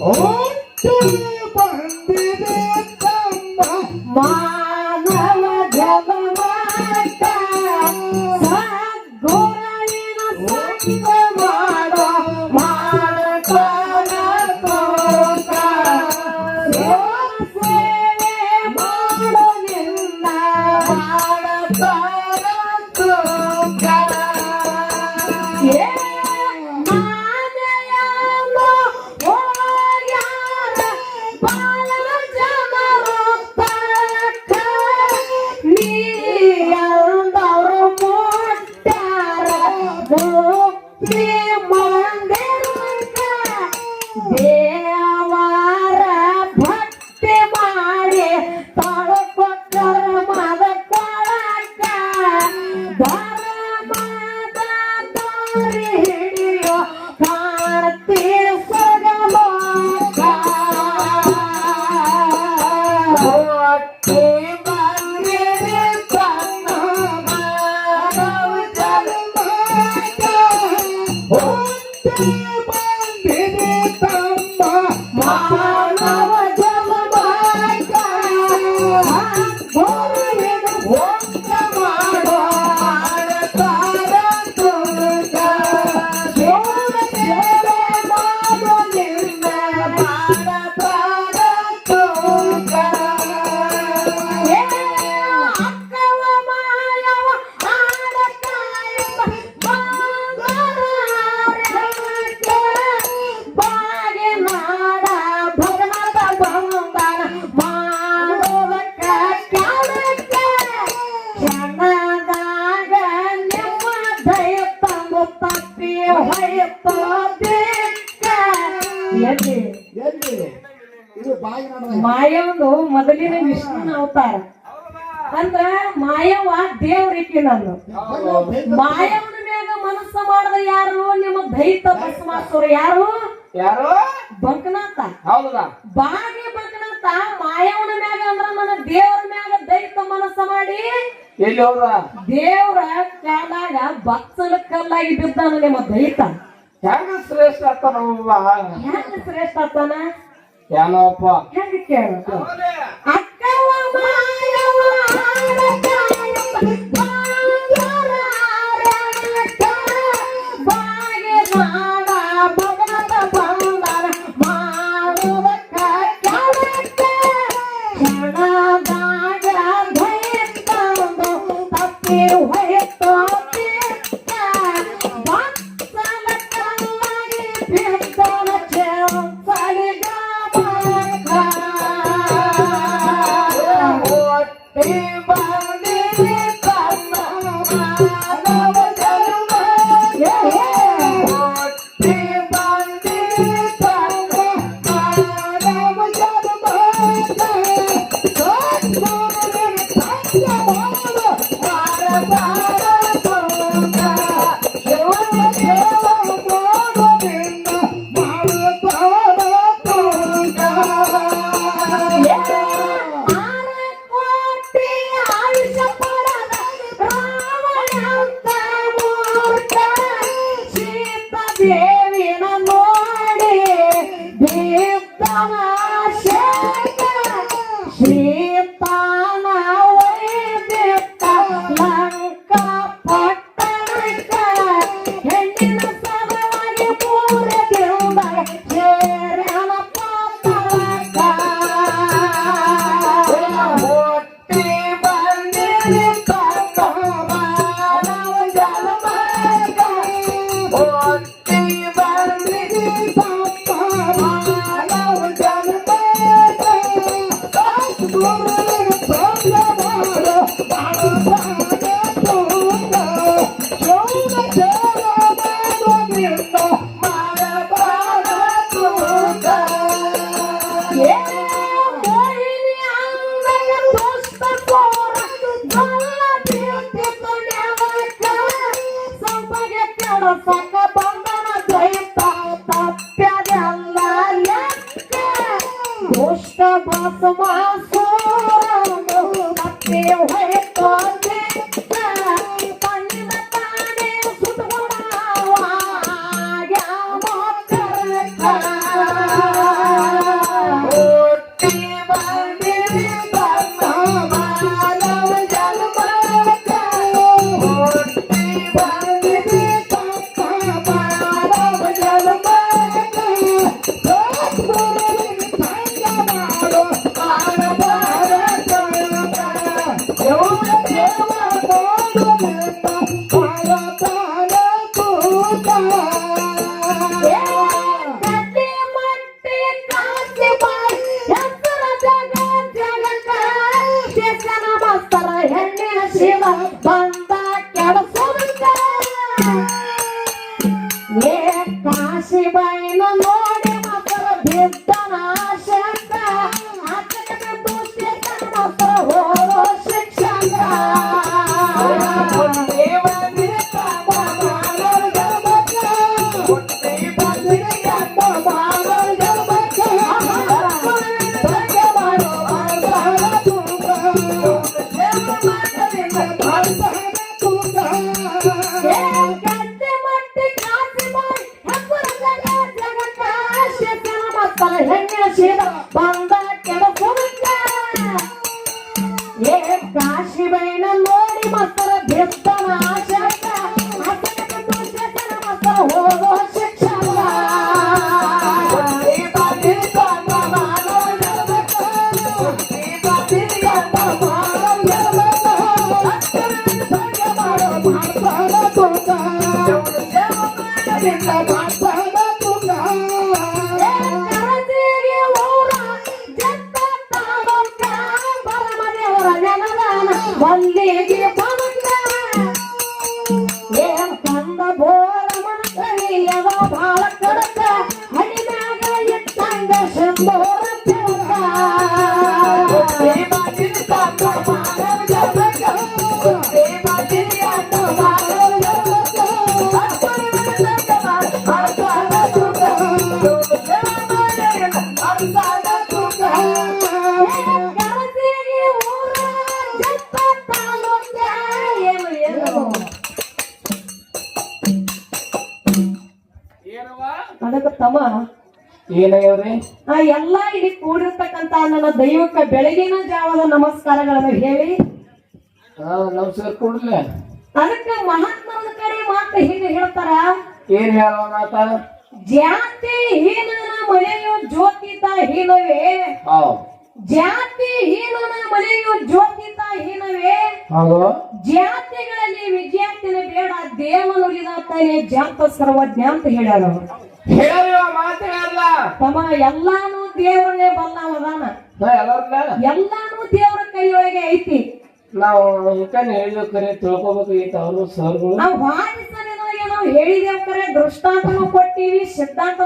ಓಟೆ ಬಂದಿದೆ ತಮ್ಮ ಮಾನವ ಜಗಮಾತ ಸದ್ಗುರುವಿನ ಸಂಗ ಮಾಡೋ ಮಾಡತಾನ ತೋಕ ಸೇವೆ ಮಾಡೋ ನಿನ್ನ ಮಾಡತಾನ ತೋಕ ದೇವರ ಭಕ್ತಿ ಮಾಡಿ ತಾಳ್ಕೊಟ್ಟರ ಮದ ಕೊಳಕ ಧರ್ಮದ ದಾರಿ ಹಿಡಿಯೋ ಕಾಣತಿ ಸಗಲೋಕ ಹೊಟ್ಟೆ ಬಂದಿದೆ ತನ್ನ ಮಾನವ ಜನ್ಮಕ್ಕ ಹೊಟ್ಟೆ ಬಂದಿದೆ ತಮ್ಮ ಮಾನವ ಜನ್ಮಕ್ಕ ಗುರುವಿನ ಸಂಗ ಮಾಡೋ ಮಾಡತಾರ ತೋಕ ಸೇವೆ ಮಾಡೋ ನಿನ್ನ ಮಾಡತಾರ ತೋಕ ಅಕ್ಕವ ಮಾಯವ ಆಡಕಾಯವ ಬಾಗೆ ನಾಡ ಭಗವಂತ ಬಂದನ ಮಾಡುವಕ್ಕ ಕಾಣಕ್ಕ ಕ್ಷಣದಾಗ ನಿಮ್ಮ ದಯ ತಂದು ತಪ್ಪಿ ಹೊಯ್ತು ಬೇಕ ಎಲ್ಲಿ ಎಲ್ಲಿ ಇದು ಬಾಯಿ ನೋಡುವ ಮಾಯವಂದು ಮೊದಲಿನ ವಿಷ್ಣುನ ಅವತಾರ ಅಂದ್ರ ಮಾಯವ ದೇವ್ರಿಕ್ಕಿ ನಾನು ಮಾಯವನ ಮ್ಯಾಗ ಮನಸ್ಸ ಮಾಡದ ಯಾರು ನಿಮ್ಮ ದೈತ ಭಸ್ಮಾಸುರ ಯಾರು ಯಾರು ಬಂಕನಾಥ ಹೌದಾ ಬಾಗಿ ಬಂಕನಾಥ ಮಾಯವನ ಮ್ಯಾಗ ಅಂದ್ರ ನನ್ನ ದೇವ್ರ ಮ್ಯಾಗ ದೈತ ಮನಸ್ಸ ಮಾಡಿ ಎಲ್ಲಿ ಹೋದ ದೇವ್ರ ಕಾಲಾಗ ಬಚ್ಚಲ ಕಲ್ಲಾಗಿ ಬಿದ್ದಾನ ನಿಮ್ಮ ದೈತ ಹೆಂಗ ಶ್ರೇಷ್ಠ ಆಗ್ತಾನವ್ವ ಹೆಂಗ ಶ್ರೇಷ್ಠ ಆತಾನ ಏನೋಪ್ಪ ಹೆಂಗ ಕೇಳ ಅಕ್ಕವ ಮಾಯವ ಆಡಕಾಯವ ಬಾಂಗರ ಆಡಕ ಬಾಗೆ ನಾಡ ಭಗವಂತ ಬಂದನ ಮಾಡುವಕ್ಕ ಕಾಣಕ್ಕ ಕ್ಷಣದಾಗ ದಯ ತಂದು ತಪ್ಪಿ ಹೊಯ್ತು ಬೇಕ ಬಚ್ಚಲ ಕಲ್ಲಾಗಿ ಬಿದ್ದನ ಚೆಂಚಲಿಗ ಹೊಟ್ಟೆ ಬಂದಿದೆ ತನ್ನ ಮಾನವ ಜನ್ಮಕ್ಕ ಹೊಟ್ಟೆ ಬಂದಿದೆ ತನ್ನ ಮಾನವ ಜನ್ಮಕ್ಕ ಸದ್ಗುರುವಿನ ಸಂಗ ಮಾಡೋ ಮಾಡತಾರ ತೋಕ ಸೇವೆ ಮಾಡೋ ನಿನ್ನ ಮಾಡತಾರ ತೋಕ ಕೋಟಿ ಆಯುಷ್ಯ ಪಡದ ರಾವಣಂತ ಮೂರ್ತ ಸೀತಾ ದೇವಿನ ನೋಡಿ ದೀಪ್ತನ ಶೇಖ ಸೀತಾನ ವೈದಿಕ ಲಂಕಾ ಪಟ್ಟಣಕ್ಕ ಹೆಣ್ಣಿನ ಸಲುವಾಗಿ ಪೂರದಿಂದ ಸೇರ್ಯಾನ ಪಾತಾಳಕ್ಕ ಹೊಟ್ಟೆ ಬಂದಿದೆ ತನ್ನ ಮಾನವ ಜನ್ಮಕ್ಕ ಹೊಟ್ಟೆ ಬಂದಿದೆ ತನ್ನ ಮಾನವ ಜನ್ಮಕ್ಕ ಸದ್ಗುರುವಿನ ಸಂಗ ಮಾಡೋ ಮಾಡತಾನ ತೋಕ ಸೇವೆ ಮಾಡೋ ನಿನ್ನ ಮಾಡತಾನ ತೋಕ ಮೋಹಿನಿ ಅಂಗಯ ದುಷ್ಟ ಕೋರ ಗಲ್ಲ ಬೀಳ್ತಿ ತುಣ್ಯವಕ್ಕ ಸಂಪಗೆ ಕೆಡಸಕ ಬಂದನ ದೈತ ತಪ್ಪ್ಯದೆಲ್ಲ ಲೆಕ್ಕ ದುಷ್ಟ ಭಸ್ಮಾಸುರನು ತಪ್ಪಿ ಹೊಯ್ತು ಬೇಕ ಕಣ್ಣಿನ ತಾನೇ ಸುತ್ತುಗುಣವ ಆಗ್ಯಾವ ಕರಕ ಬಿದ್ದನ ಶಂಕ ಆತನ ದುಷ್ಟನ ಮಾತ್ರ ಹೋಗೋ ಶಿಕ್ಷಕ ಬಂದ ಕೆಲಸ ಏ ಕಾಶಿ ಬೈನ ನೋಡಿ ಮಕ್ಕಳ ಬಿತ್ತನ ಆಶಕ ಮಕ್ಕಳ ಹೋಗೋ ಶಿಕ್ಷಕ ಮಲ್ಲಿಗೆ ಬಂದ ಏನ್ ಕಂದ ಬೋಳ ಮನಸ್ಸರಿಯದ ಬಾಳ ಕಡಕ ಹಡಿಮ್ಯಾಗ ಇಟ್ಟಂಗ ಶಂಬೋರ ತಿರುಗ ಅದಕ್ಕೆ ತಮ್ಮ ಏನಯ್ಯವ್ರಿ ಆ ಎಲ್ಲಾ ಇಲ್ಲಿ ಕೂಡಿರ್ತಕ್ಕಂತ ನನ್ನ ದೈವಕ್ಕೆ ಬೆಳಗಿನ ಜಾವದ ನಮಸ್ಕಾರಗಳನ್ನು ಹೇಳಿ ನಮಸ್ಕಾರ ಕೊಡ್ಲೆ ಅದಕ್ಕೆ ಮಹಾತ್ಮನ ಕಡೆ ಮಾತ್ರ ಹೀಗೆ ಹೇಳ್ತಾರ ಏನ್ ಹೇಳೋ ಮಾತ ಜಾತಿ ಹೀನನ ಮನೆಯು ಜ್ಯೋತಿತ ಹೀನವೇ ಹೌದು ಜಾತಿ ಹೀನನ ಮನೆಯು ಜ್ಯೋತಿತ ಹೀನವೇ ಹೌದು ಜಾತಿಗಳಲ್ಲಿ ವಿದ್ಯಾರ್ಥಿನ ಬೇಡ ದೇವನುಳಿದಾತನೇ ಜಾತ ಸರ್ವಜ್ಞ ಅಂತ ಹೇಳ್ಯಾರ ಹೇಳುವ ಮಾತುಗಳಲ್ಲ ತಮ್ಮ ಎಲ್ಲಾನು ದೇವರನ್ನೇ ಬಲ್ಲವದಾನ ಎಲ್ಲರನ್ನ ಎಲ್ಲಾನು ದೇವರ ಕೈಯೊಳಗೆ ಐತಿ ನಾವು ಇಂಕನ್ ಹೇಳಿದ ಕರೆ ತಿಳ್ಕೊಬೇಕಾಗಿತ್ತು ಅವರು ಸರ್ಗಳು ನಾವು ವಾದಿಸಲಿನೊಳಗೆ ನಾವು ಹೇಳಿದೇವ್ ಕರೆ ದೃಷ್ಟಾಂತನೂ ಕೊಟ್ಟಿವಿ ಸಿದ್ಧಾಂತ